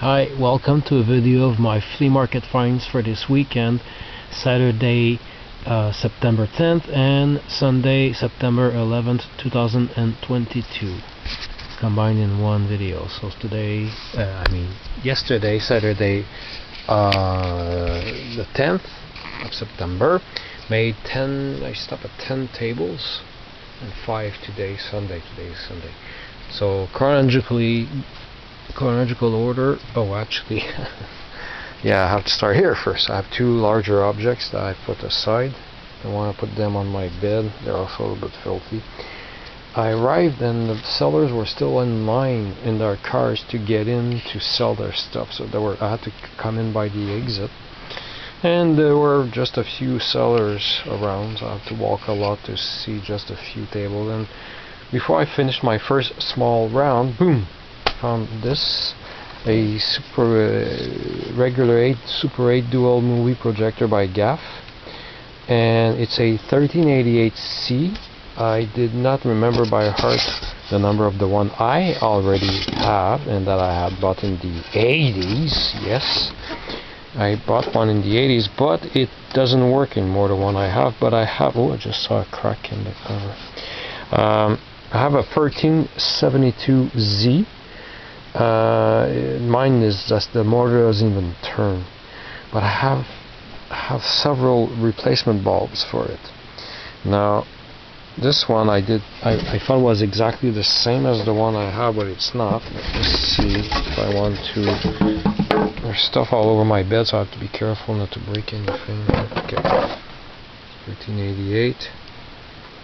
Hi, welcome to a video of my flea market finds for this weekend, Saturday, September 10th and Sunday, September 11th, 2022, combined in one video. So today, yesterday, Saturday, the 10th of September, made 10, I stopped at 10 tables, and 5 today, Sunday. So chronological order. Oh, actually, yeah, I have to start here first. I have two larger objects that I put aside. I want to put them on my bed. They're also a little bit filthy. I arrived and the sellers were still in line in their cars to get in to sell their stuff. So I had to come in by the exit. And there were just a few sellers around, so I have to walk a lot to see just a few tables. And before I finished my first small round, boom, found this, a regular Super 8 dual movie projector by Gaff, and it's a 1388C. I did not remember by heart the number of the one I already have and that I had bought in the 80s. Yes, I bought one in the 80s, but it doesn't work anymore, the one I have. But I have, oh, I just saw a crack in the cover. I have a 1372Z. Mine is just the motor doesn't even turn, but I have several replacement bulbs for it. Now this one I thought was exactly the same as the one I have, but it's not. Let's see if I want to. There's stuff all over my bed, so I have to be careful not to break anything. Okay, 1388.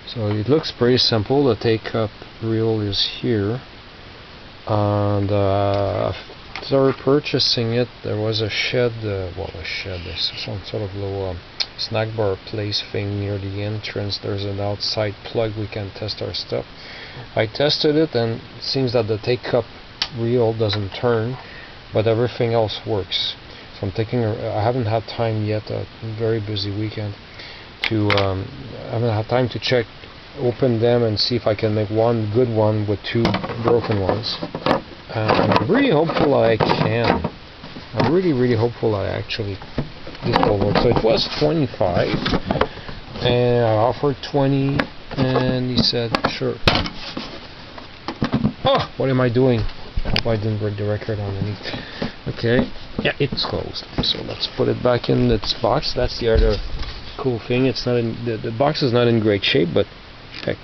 So it looks pretty simple. The take-up reel is here. And after purchasing it, there was a shed, there's some sort of little snack bar place thing near the entrance. There's an outside plug we can test our stuff. I tested it, and it seems that the take-up reel doesn't turn, but everything else works. So I haven't had time yet, a very busy weekend, I haven't had time to open them and see if I can make one good one with two broken ones. I'm really hopeful I can. I'm really hopeful I actually this will work. So it was 25, and I offered 20, and he said sure. Oh, what am I doing? I hope I didn't break the record underneath. Okay, yeah, it's closed. So let's put it back in its box. That's the other cool thing. It's not in the box is not in great shape, but heck.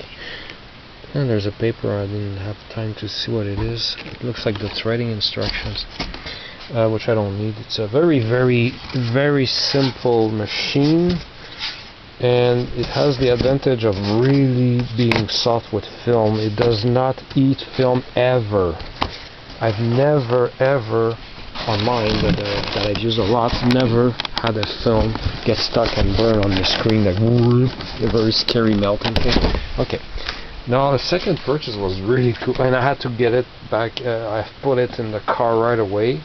And there's a paper. I didn't have time to see what it is. It looks like the threading instructions, which I don't need. It's a very simple machine, and it has the advantage of really being soft with film. It does not eat film ever. I've never ever on mine that I've used a lot, never had a film get stuck and burn on the screen, like a very scary melting thing. Okay, now the second purchase was really cool, and I had to get it back. I put it in the car right away.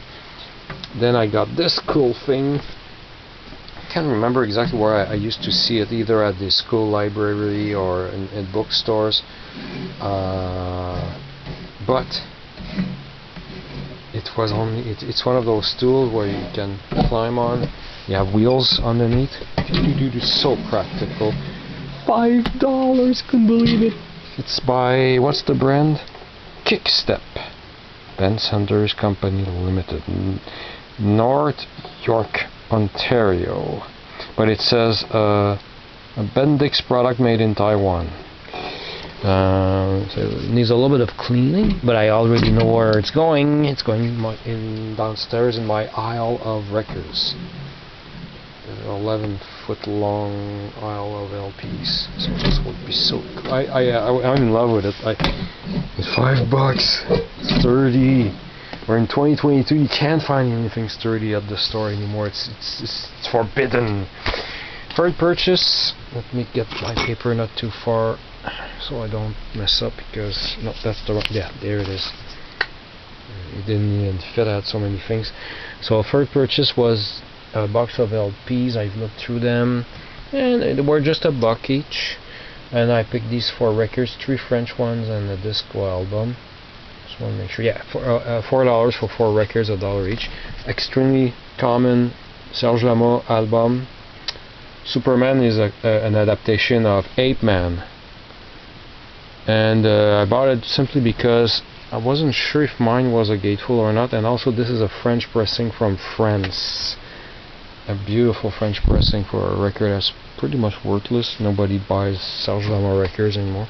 Then I got this cool thing. I can't remember exactly where I used to see it, either at the school library or in bookstores, but it's one of those stools where you can climb on. You have wheels underneath. It's so practical. $5, couldn't believe it. It's by, what's the brand? Kickstep, Ben Sanders Company Limited, North York, Ontario. But it says a Bendix product made in Taiwan. So it needs a little bit of cleaning, but I already know where it's going. It's going downstairs in my aisle of records. 11-foot long aisle of LPs. So this would be so cool. I'm in love with it. It's $5. It's sturdy. We're in 2022. You can't find anything sturdy at the store anymore. It's forbidden. Third purchase. Let me get my paper not too far, so I don't mess up, because no, that's the wrong. Yeah, there it is. It didn't even fit. I had so many things. So third purchase was a box of LPs. I've looked through them, and they were just $1 each. And I picked these 4 records, 3 French ones and a disco album. Just want to make sure. Yeah, $4 for 4 records, $1 each. Extremely common Serge Lama album. Superman is an adaptation of Ape Man, and I bought it simply because I wasn't sure if mine was a gatefold or not, and also this is a French pressing from France. A beautiful French pressing for a record that's pretty much worthless. Nobody buys Serge Lama records anymore.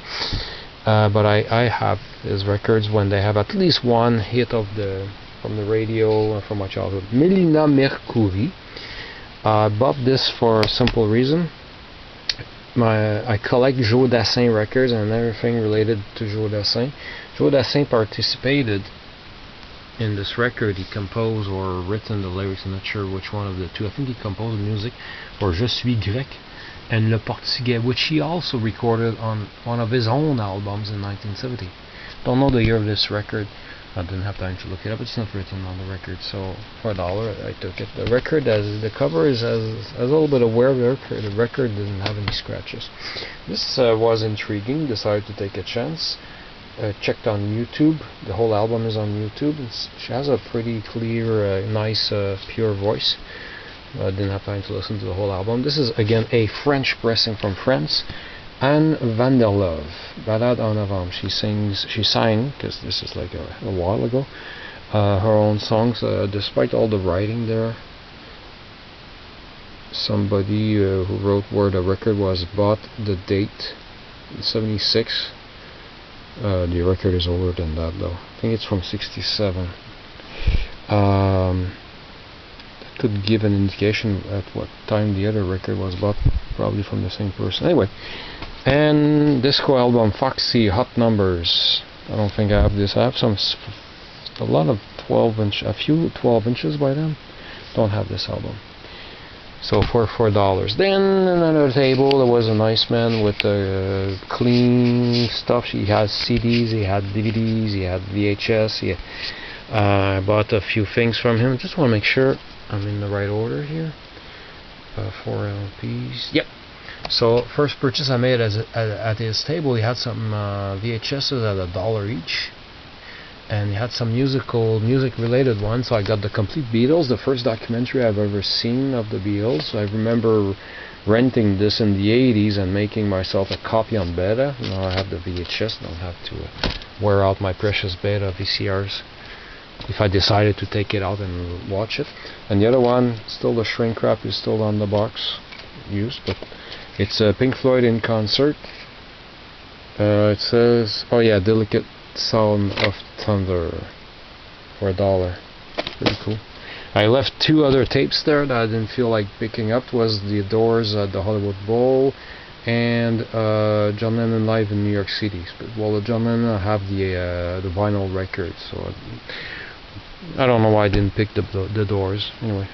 But I have his records when they have at least one hit from the radio from my childhood. Melina Mercouri. I bought this for a simple reason. I collect Joe Dassin records and everything related to Joe Dassin. Joe Dassin participated in this record. He composed or written the lyrics, I'm not sure which one of the two. I think he composed the music for Je suis grec and Le Portugais, which he also recorded on one of his own albums in 1970. Don't know the year of this record. I didn't have time to look it up. It's not written on the record, so for $1 I took it. The record, as the cover is as a little bit aware of the record doesn't have any scratches. This was intriguing. Decided to take a chance. Checked on YouTube. The whole album is on YouTube. She has a pretty clear, nice, pure voice. I didn't have time to listen to the whole album. This is again a French pressing from France. Anne van der Love, Ballade en Novembre. She sang, because this is like a while ago, her own songs, despite all the writing there. Somebody who wrote where the record was bought, the date, 76. The record is older than that though. I think it's from 67. That could give an indication at what time the other record was bought, probably from the same person. Anyway. And disco album Foxy Hot Numbers. I don't think I have this. I have a lot of 12-inch, a few 12 inches by them. Don't have this album. So for $4. Then another table. There was a nice man with clean stuff. He has CDs, he had DVDs, he had VHS. I bought a few things from him. Just want to make sure I'm in the right order here. 4 LPs. Yep. So first purchase I made at his table, he had some VHSs at $1 each, and he had some music related ones. So I got the complete Beatles, the first documentary I've ever seen of the Beatles. I remember renting this in the 80s and making myself a copy on beta. Now I have the VHS, don't have to wear out my precious beta VCRs if I decided to take it out and watch it. And the other one, still the shrink wrap is still on the box used, but it's Pink Floyd in concert. It says, oh yeah, Delicate Sound of Thunder for $1. Pretty cool. I left 2 other tapes there that I didn't feel like picking up. Was the Doors at the Hollywood Bowl and John Lennon live in New York City. Well, the John Lennon have the vinyl record, so I don't know why I didn't pick the Doors. Anyway,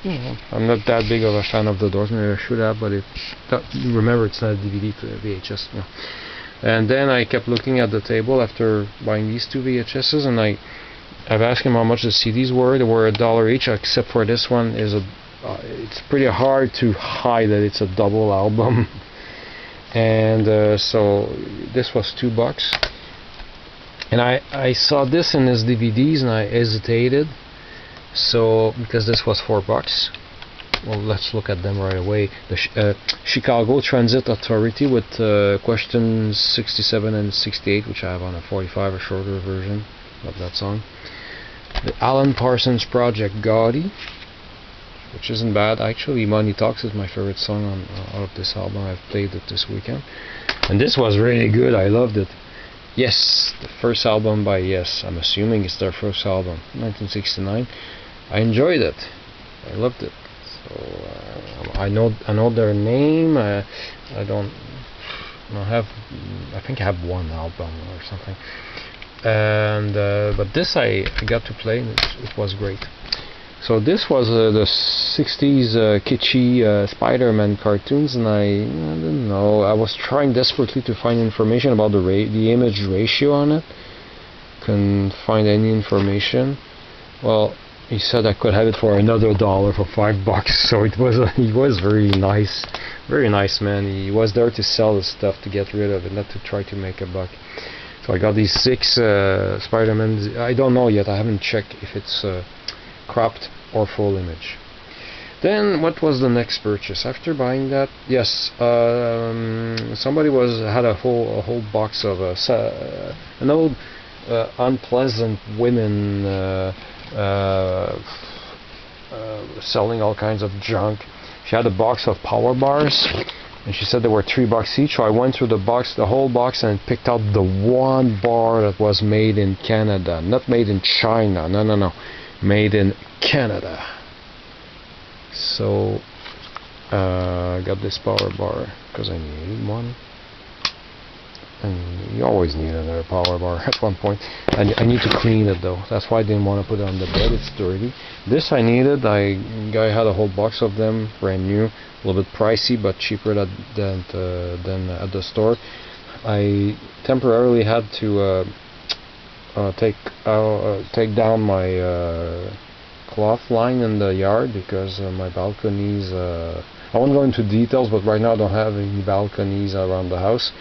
I'm not that big of a fan of the Doors. Maybe I should have, but remember, it's not a DVD, to a VHS. No. And then I kept looking at the table after buying these 2 VHSs, and I've asked him how much the CDs were. They were $1 each, except for this one. It's pretty hard to hide that it's a double album. And so this was $2. And I saw this in his DVDs, and I hesitated. So, because this was $4. Well, let's look at them right away. The Chicago Transit Authority with questions 67 and 68, which I have on a 45, a shorter version of that song. The Alan Parsons Project, Gaudi, which isn't bad. Actually, Money Talks is my favorite song out of this album. I've played it this weekend. And this was really good. I loved it. Yes, the first album by Yes. I'm assuming it's their first album, 1969. I enjoyed it. I loved it. So I know their name. I think I have one album or something. And but this I got to play, and it was great. So this was the 60s kitschy Spider-Man cartoons, and I didn't know. I was trying desperately to find information about the image ratio on it. Couldn't find any information. Well, he said I could have it for another $1 for $5. So he was very nice man. He was there to sell his stuff, to get rid of it, not to try to make a buck. So I got these 6 Spider-Man. I don't know yet. I haven't checked if it's cropped or full image. Then what was the next purchase after buying that? Yes, somebody had a whole box of an old unpleasant women selling all kinds of junk. She had a box of power bars, and she said they were $3 each. So I went through the whole box, and picked out the one bar that was made in Canada, not made in China. No, made in Canada. So I got this power bar because I needed one, and you always need another power bar at one point. And I need to clean it though. That's why I didn't want to put it on the bed. It's dirty. This I needed. Guy had a whole box of them, brand new, a little bit pricey, but cheaper than at the store. I temporarily had to take down my cloth line in the yard because my balconies, I won't go into details, but right now I don't have any balconies around the house.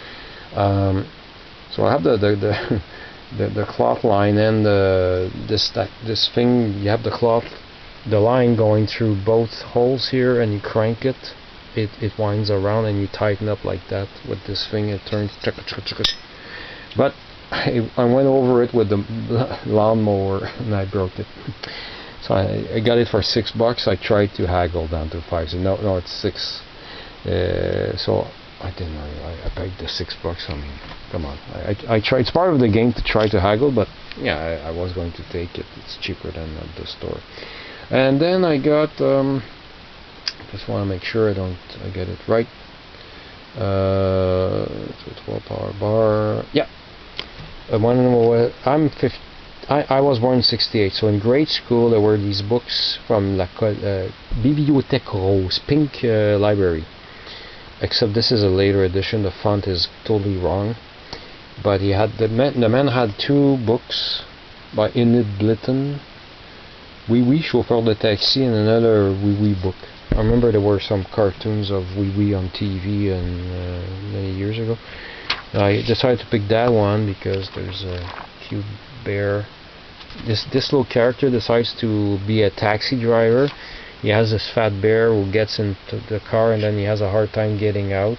So I have the cloth line and this thing. You have the line going through both holes here, and you crank it. It winds around, and you tighten up like that with this thing. It turns. But I went over it with the lawnmower and I broke it. So I got it for $6. I tried to haggle down to 5. So no, it's 6. So I didn't know. I paid the $6. I mean, come on. I tried. It's part of the game to try to haggle, but yeah, I was going to take it. It's cheaper than at the store. And then I got. Just want to make sure I get it right. 12 power bar. Yeah. I'm 50. I was born in '68, so in grade school there were these books from La Bibliothèque Rose, pink library. Except this is a later edition. The font is totally wrong. But he had the man had 2 books by Enid Blyton, Oui Oui, Chauffeur de Taxi, and another Oui Oui book. I remember there were some cartoons of Oui Oui on TV and many years ago. I decided to pick that one because there's a cute bear. This little character decides to be a taxi driver. He has this fat bear who gets into the car, and then he has a hard time getting out.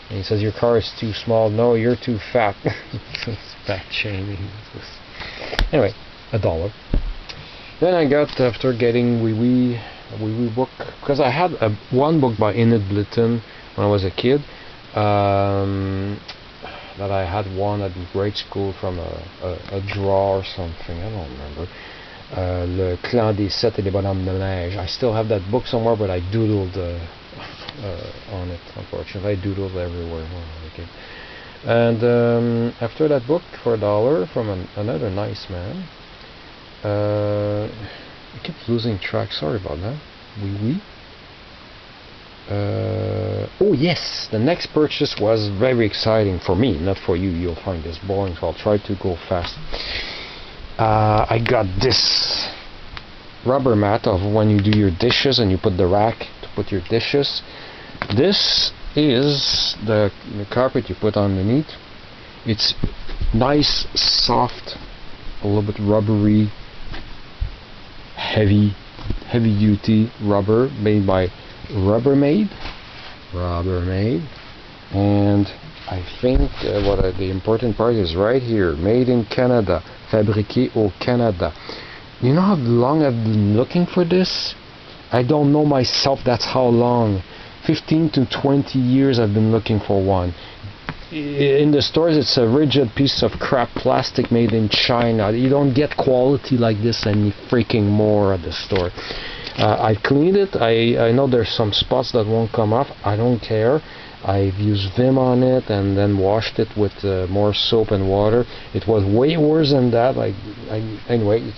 And he says, "Your car is too small." "No, you're too fat." Fat shaming. Anyway, $1. Then I got, after getting Oui Oui book, because I had one book by Enid Blyton when I was a kid. That I had one at grade school from a drawer or something, I don't remember. Le Clan des Sept et les Bonhommes de Neige. I still have that book somewhere, but I doodled on it, unfortunately. I doodled everywhere. Okay. And after that book, for $1 from another nice man. I keep losing track, sorry about that. Oui Oui. Oh yes, the next purchase was very exciting for me, not for you. You'll find this boring, so I'll try to go fast. I got this rubber mat of when you do your dishes and you put the rack to put your dishes. This is the carpet you put underneath. It's nice, soft, a little bit rubbery, heavy duty rubber made by Rubbermaid, and I think the important part is right here, made in Canada, fabriqué au Canada. You know how long I've been looking for this? I don't know myself, that's how long. 15 to 20 years I've been looking for one. In the stores it's a rigid piece of crap plastic made in China. You don't get quality like this any freaking more at the store. I cleaned it. I know there's some spots that won't come off. I don't care. I've used Vim on it and then washed it with more soap and water. It was way worse than that. Anyway,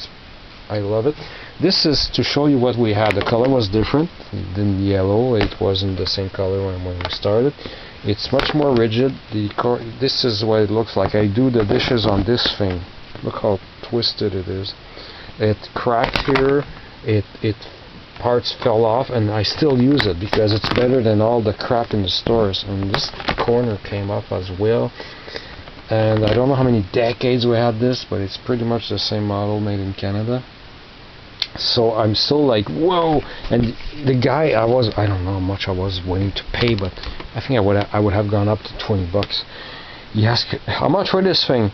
I love it. This is to show you what we had. The color was different than yellow. It wasn't the same color when we started. It's much more rigid. This is what it looks like. I do the dishes on this thing. Look how twisted it is. It cracked here. It parts fell off, and I still use it because it's better than all the crap in the stores. And this corner came off as well. and I don't know how many decades we had this, but it's pretty much the same model made in Canada. So I'm still like, whoa! And the guy, I don't know how much I was willing to pay, but I think I would have gone up to $20. He asked how much for this thing,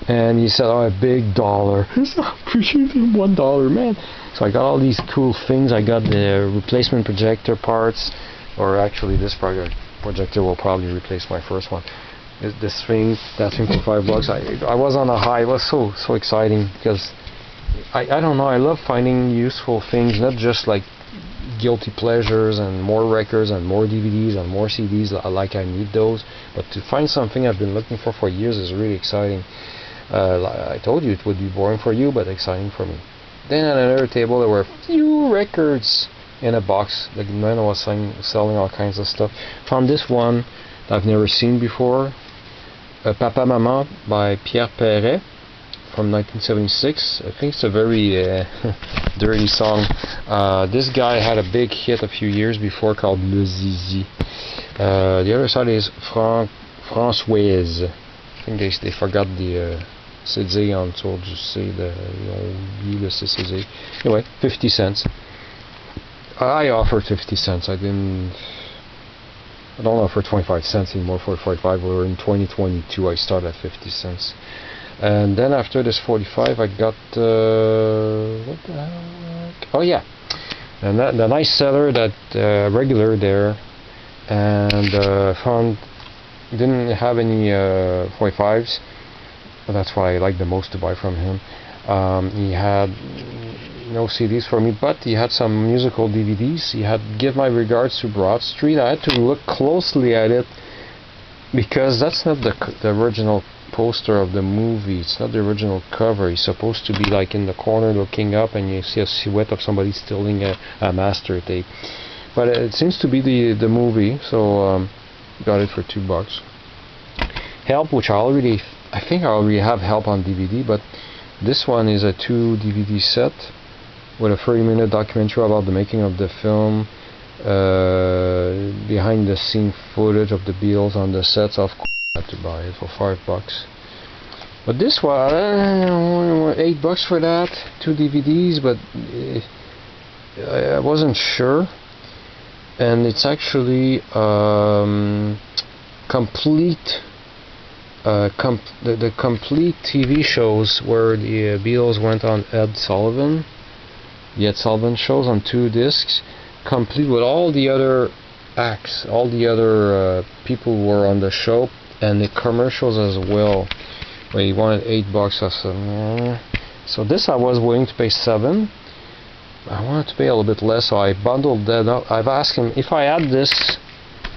and he said, oh, a big dollar. I appreciate it, $1, man. So I got all these cool things. I got the replacement projector parts, or actually this projector will probably replace my first one. This thing, that thing for $5. I was on a high. It was so exciting because I don't know, I love finding useful things, not just like guilty pleasures and more records and more DVDs and more CDs like I need those, but to find something I've been looking for years is really exciting. I told you it would be boring for you, but exciting for me. Then at another table there were a few records in a box. The man was selling all kinds of stuff. Found this one that I've never seen before, Papa Maman by Pierre Perret from 1976. I think it's a very dirty song. This guy had a big hit a few years before called Le Zizi. The other side is Françoise. I think they forgot the CD en dessous du C. Ils ont oublié le CCZ. Anyway, 50 cents. I offered 50 cents. I don't offer 25 cents anymore for 45. We're in 2022. I started at 50 cents. And then after this 45, I got what the hell? Oh yeah, and the nice seller that regular there, and found didn't have any 45s. That's what I like the most to buy from him. He had no CDs for me, but he had some musical DVDs. He had Give My Regards to Broad Street. I had to look closely at it because that's not the original poster of the movie. It's not the original cover. He's supposed to be like in the corner looking up, and you see a silhouette of somebody stealing a master tape. But it seems to be the movie, so got it for $2. Help, which I think I already have Help on DVD, but this one is a 2 DVD set with a 30-minute documentary about the making of the film, behind the scene footage of the Beatles on the sets. Of course I had to buy it for $5. But this one, $8 for that, 2 DVDs, but I wasn't sure. And it's actually complete. The complete TV shows where the Beatles went on the Ed Sullivan shows on 2 discs, complete with all the other acts, all the other people who were on the show, and the commercials as well. Where he wanted $8. I said, so this I was willing to pay $7. I wanted to pay a little bit less, so I bundled that up. I've asked him if I add this,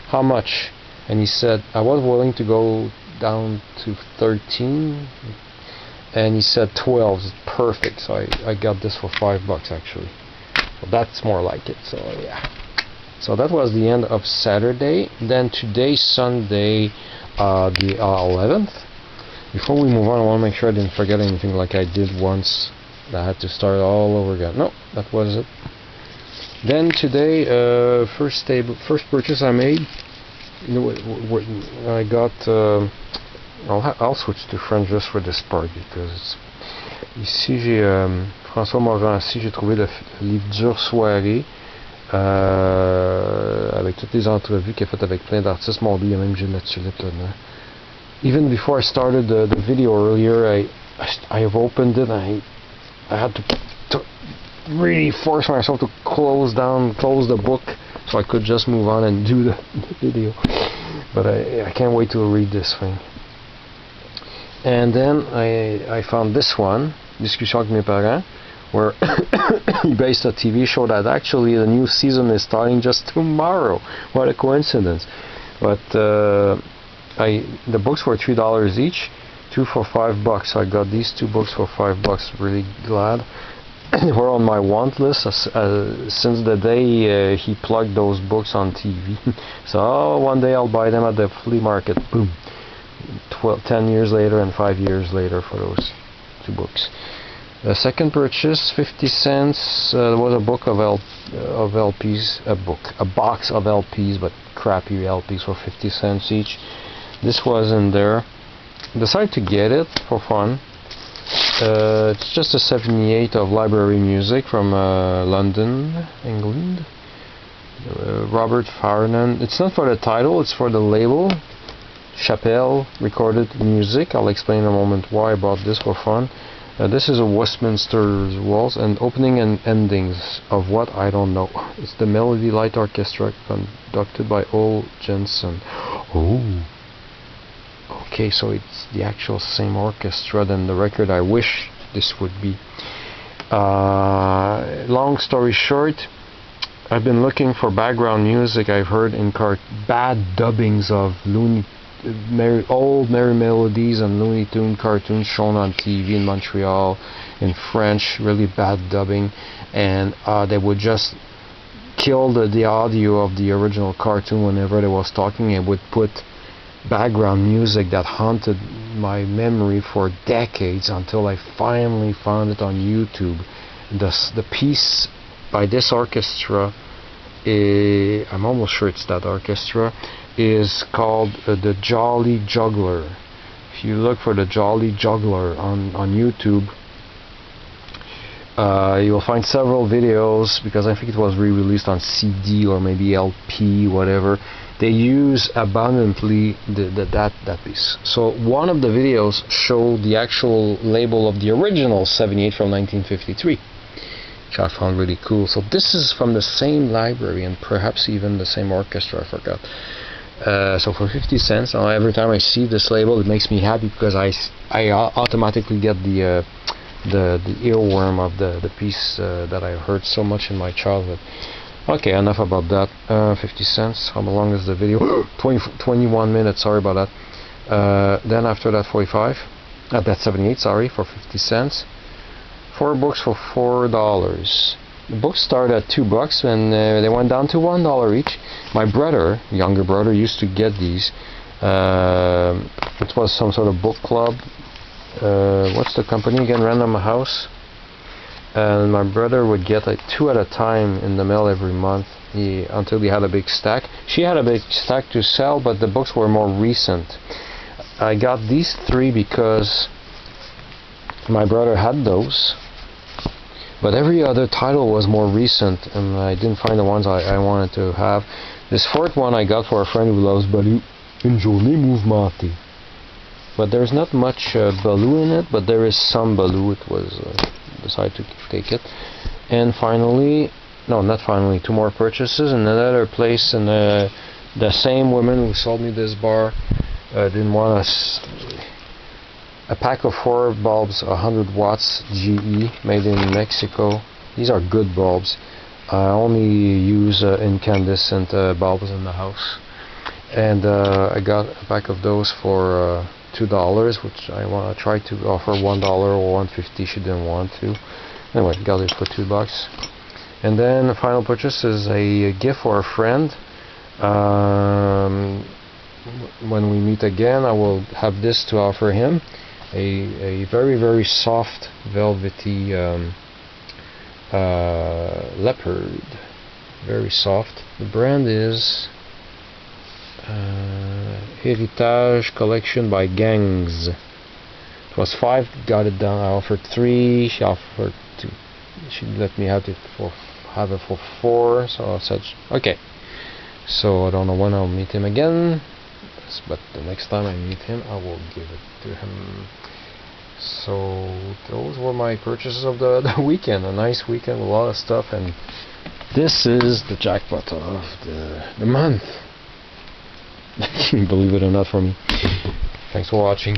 how much, and he said I was willing to go down to 13, and he said 12 is perfect. So I got this for $5 actually. So that's more like it. So yeah. So that was the end of Saturday. Then today, Sunday, the 11th. Before we move on, I want to make sure I didn't forget anything like I did once. I had to start all over again. No, that was it. Then today, first purchase I made. You know, I got. I'll switch to French just for this part because it's. Ici j'ai François Morancy, j'ai trouvé le livre Dure Soirée avec toutes les entrevues qu'il a faites avec plein d'artistes. Mon Dieu, il y a même Gilles Tulipe là-dedans. Even before I started the video earlier, I have opened it and I had to really force myself to close the book so I could just move on and do the video. But I can't wait to read this thing. And then I found this one, Discussion avec mes parents, where he based a TV show that actually the new season is starting just tomorrow. What a coincidence. But the books were $3 each, 2 for $5. I got these 2 books for $5. Really glad. They were on my want list since the day he plugged those books on TV. So one day I'll buy them at the flea market. Boom. 10 years later and 5 years later for those 2 books. The second purchase, 50 cents. Was a book of LPs, a box of LPs, but crappy LPs for 50 cents each. This was in there. decided to get it for fun. It's just a 78 of library music from London, England. Robert Farnan. It's not for the title, it's for the label. Chappelle recorded music. I'll explain in a moment why I bought this for fun. This is a Westminster's Waltz and opening and endings of what I don't know. It's the Melody Light Orchestra conducted by Ole Jensen. Oh, okay, so it's the actual same orchestra than the record I wish this would be. Long story short, I've been looking for background music I've heard in bad dubbings of old Merry Melodies and Looney Tune cartoons shown on TV in Montreal in French, really bad dubbing, and they would just kill the audio of the original cartoon whenever they was talking, and would put background music that haunted my memory for decades until I finally found it on YouTube. The piece by this orchestra, I'm almost sure it's that orchestra, is called the Jolly Juggler. If you look for the Jolly Juggler on YouTube, you will find several videos, because I think it was re-released on CD or maybe LP, whatever. They use abundantly that piece. So one of the videos showed the actual label of the original 78 from 1953, which I found really cool. So this is from the same library and perhaps even the same orchestra, I forgot. So for 50 cents, every time I see this label, it makes me happy, because I automatically get the earworm of the piece that I heard so much in my childhood. Okay, enough about that. 50 cents. How long is the video? 21 minutes. Sorry about that. Then after that, 45. That's 78. Sorry, for 50 cents. 4 books for $4. The books started at $2 and they went down to $1 each. My brother, younger brother, used to get these. It was some sort of book club. What's the company again? Random House. And my brother would get like 2 at a time in the mail every month until he had a big stack. She had a big stack to sell, but the books were more recent. I got these 3 because my brother had those, but every other title was more recent, and I didn't find the ones I wanted to have. This 4th one I got for a friend who loves Baloo, Une journée mouvementée. But there's not much Baloo in it, but there is some Baloo. It was decided to take it. And finally, no, not finally, 2 more purchases in another place, and the same woman who sold me this bar didn't want a pack of 4 bulbs, 100 watts GE, made in Mexico. These are good bulbs. I only use incandescent bulbs in the house, and I got a pack of those for $2, which I want to try to offer $1 or $1.50. She didn't want to. Anyway, got it for $2. And then the final purchase is a gift for a friend. When we meet again, I will have this to offer him. A very, very soft, velvety leopard. Very soft. The brand is Heritage Collection by Gangs. It was 5, got it down. I offered 3. She offered 2. She let me have it for 4. So I said, okay. So I don't know when I'll meet him again, but the next time I meet him, I will give it to him. So those were my purchases of the weekend. A nice weekend with a lot of stuff, and this is the jackpot of the month. Believe it or not, for me. Thanks for watching.